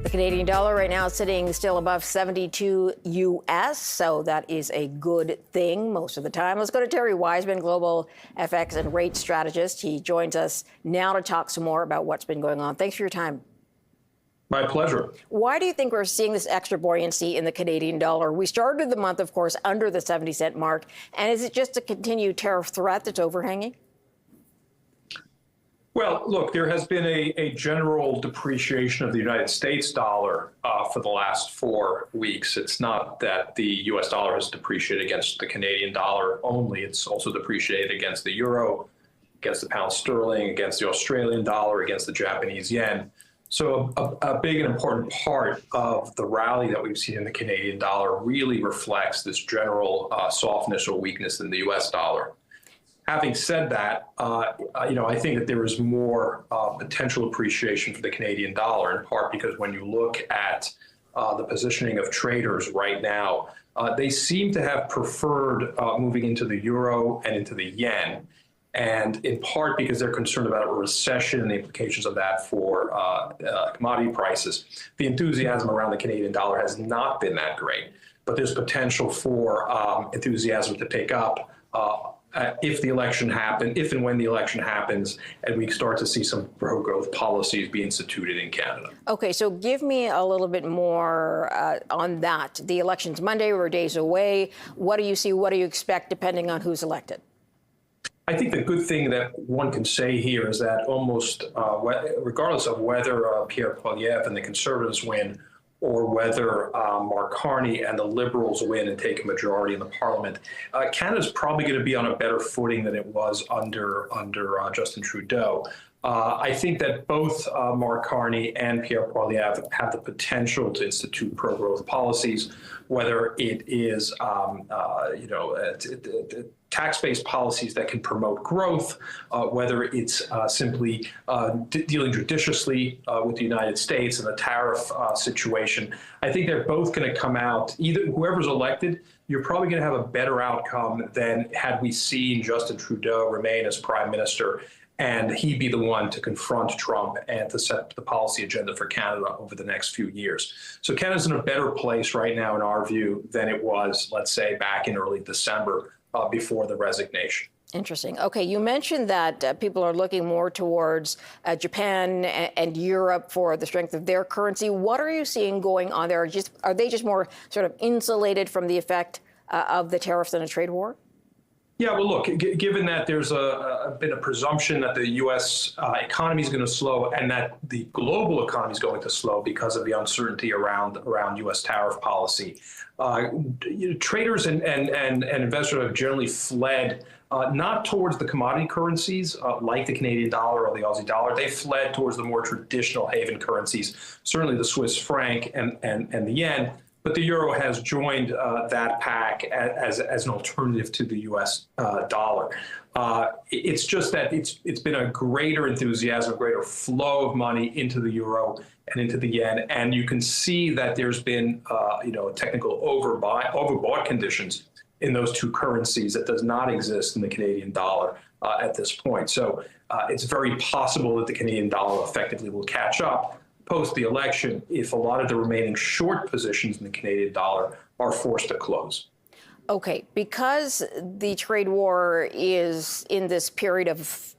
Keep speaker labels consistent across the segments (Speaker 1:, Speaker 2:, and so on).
Speaker 1: The Canadian dollar right now sitting still above 72 US, so that is a good thing most of the time. Let's go to Thierry Wizman, global FX and rate strategist. He joins us now to talk some more about what's been going on. Thanks for your time.
Speaker 2: My pleasure.
Speaker 1: Why do you think we're seeing this extra buoyancy in the Canadian dollar? We started the month, of course, under the 70-cent mark. And is it just a continued tariff threat that's overhanging?
Speaker 2: Well, look, there has been a general depreciation of the United States dollar for the last 4 weeks. It's not that the U.S. dollar has depreciated against the Canadian dollar only. It's also depreciated against the euro, against the pound sterling, against the Australian dollar, against the Japanese yen. So a big and important part of the rally that we've seen in the Canadian dollar really reflects this general softness or weakness in the U.S. dollar. Having said that, I think that there is more potential appreciation for the Canadian dollar, in part because when you look at the positioning of traders right now, they seem to have preferred moving into the euro and into the yen, and in part because they're concerned about a recession and the implications of that for commodity prices. The enthusiasm around the Canadian dollar has not been that great, but there's potential for enthusiasm to pick up if and when the election happens, and we start to see some pro-growth policies be instituted in Canada.
Speaker 1: Okay, so give me a little bit more on that. The election's Monday, we're days away. What do you see? What do you expect, depending on who's elected?
Speaker 2: I think the good thing that one can say here is that almost regardless of whether Pierre Poilievre and the Conservatives win, or whether Mark Carney and the Liberals win and take a majority in the Parliament, Canada's probably going to be on a better footing than it was under Justin Trudeau. I think that both Mark Carney and Pierre Poilievre have the potential to institute pro-growth policies, whether it is tax-based policies that can promote growth, whether it's simply dealing judiciously with the United States and the tariff situation. I think they're both going to come out, either whoever's elected, you're probably going to have a better outcome than had we seen Justin Trudeau remain as prime minister and he be the one to confront Trump and to set the policy agenda for Canada over the next few years. So Canada's in a better place right now, in our view, than it was, let's say, back in early December before the resignation. Interesting.
Speaker 1: Okay, you mentioned that people are looking more towards Japan and Europe for the strength of their currency. What are you seeing going on there? Are they just more sort of insulated from the effect of the tariffs and a trade war?
Speaker 2: Yeah, well, look, given that there's been a presumption that the U.S. Economy is going to slow and that the global economy is going to slow because of the uncertainty around U.S. tariff policy, traders and investors have generally fled not towards the commodity currencies like the Canadian dollar or the Aussie dollar. They fled towards the more traditional haven currencies, certainly the Swiss franc and the yen. But the euro has joined that pack as an alternative to the U.S. dollar. It's just that it's been a greater enthusiasm, a greater flow of money into the euro and into the yen, and you can see that there's been technical overbought conditions in those two currencies that does not exist in the Canadian dollar at this point. So it's very possible that the Canadian dollar effectively will catch up post the election if a lot of the remaining short positions in the Canadian dollar are forced to close.
Speaker 1: Okay, because the trade war is in this period of,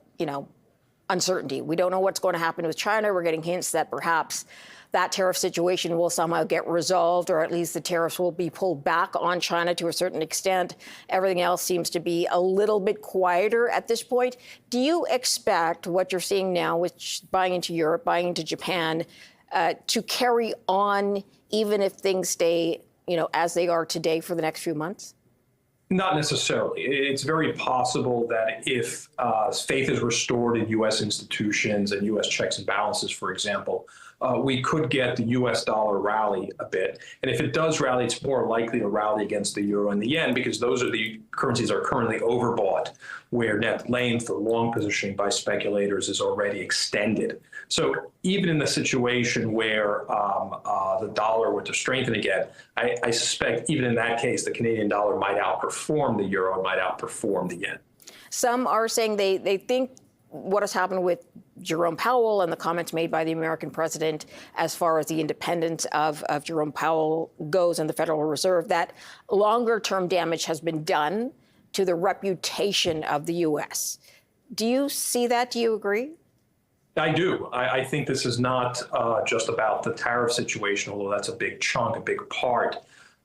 Speaker 1: uncertainty. We don't know what's going to happen with China. We're getting hints that perhaps that tariff situation will somehow get resolved, or at least the tariffs will be pulled back on China to a certain extent. Everything else seems to be a little bit quieter at this point. Do you expect what you're seeing now with buying into Europe, buying into Japan, to carry on even if things stay, as they are today for the next few months?
Speaker 2: Not necessarily. It's very possible that if faith is restored in U.S. institutions and U.S. checks and balances, for example, we could get the U.S. dollar rally a bit. And if it does rally, it's more likely to rally against the euro and the yen, because those are the currencies are currently overbought, where net length or long positioning by speculators is already extended. So even in the situation where the dollar were to strengthen again, I suspect even in that case, the Canadian dollar might outperform the euro and might outperform the yen.
Speaker 1: Some are saying they think what has happened with Jerome Powell and the comments made by the American president as far as the independence of Jerome Powell goes and the Federal Reserve, that longer term damage has been done to the reputation of the U.S. Do you see that? Do you agree?
Speaker 2: I do. I think this is not just about the tariff situation, although that's a big chunk, a big part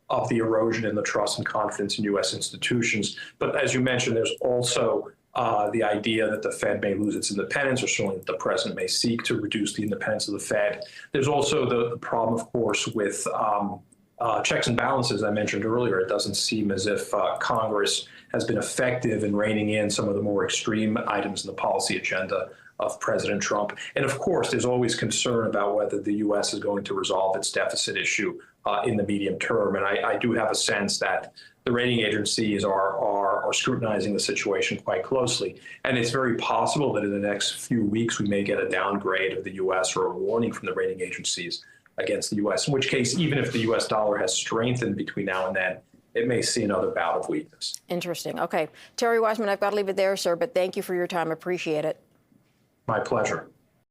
Speaker 2: of the erosion in the trust and confidence in U.S. institutions. But as you mentioned, there's also the idea that the Fed may lose its independence, or certainly that the president may seek to reduce the independence of the Fed. There's also the problem, of course, with checks and balances I mentioned earlier. It doesn't seem as if Congress has been effective in reining in some of the more extreme items in the policy agenda of President Trump. And of course, there's always concern about whether the U.S. is going to resolve its deficit issue in the medium term. And I do have a sense that the rating agencies are scrutinizing the situation quite closely. And it's very possible that in the next few weeks, we may get a downgrade of the U.S. or a warning from the rating agencies against the U.S., in which case, even if the U.S. dollar has strengthened between now and then, it may see another bout of weakness.
Speaker 1: Interesting. Okay. Thierry Wizman, I've got to leave it there, sir, but thank you for your time. Appreciate it.
Speaker 2: My pleasure.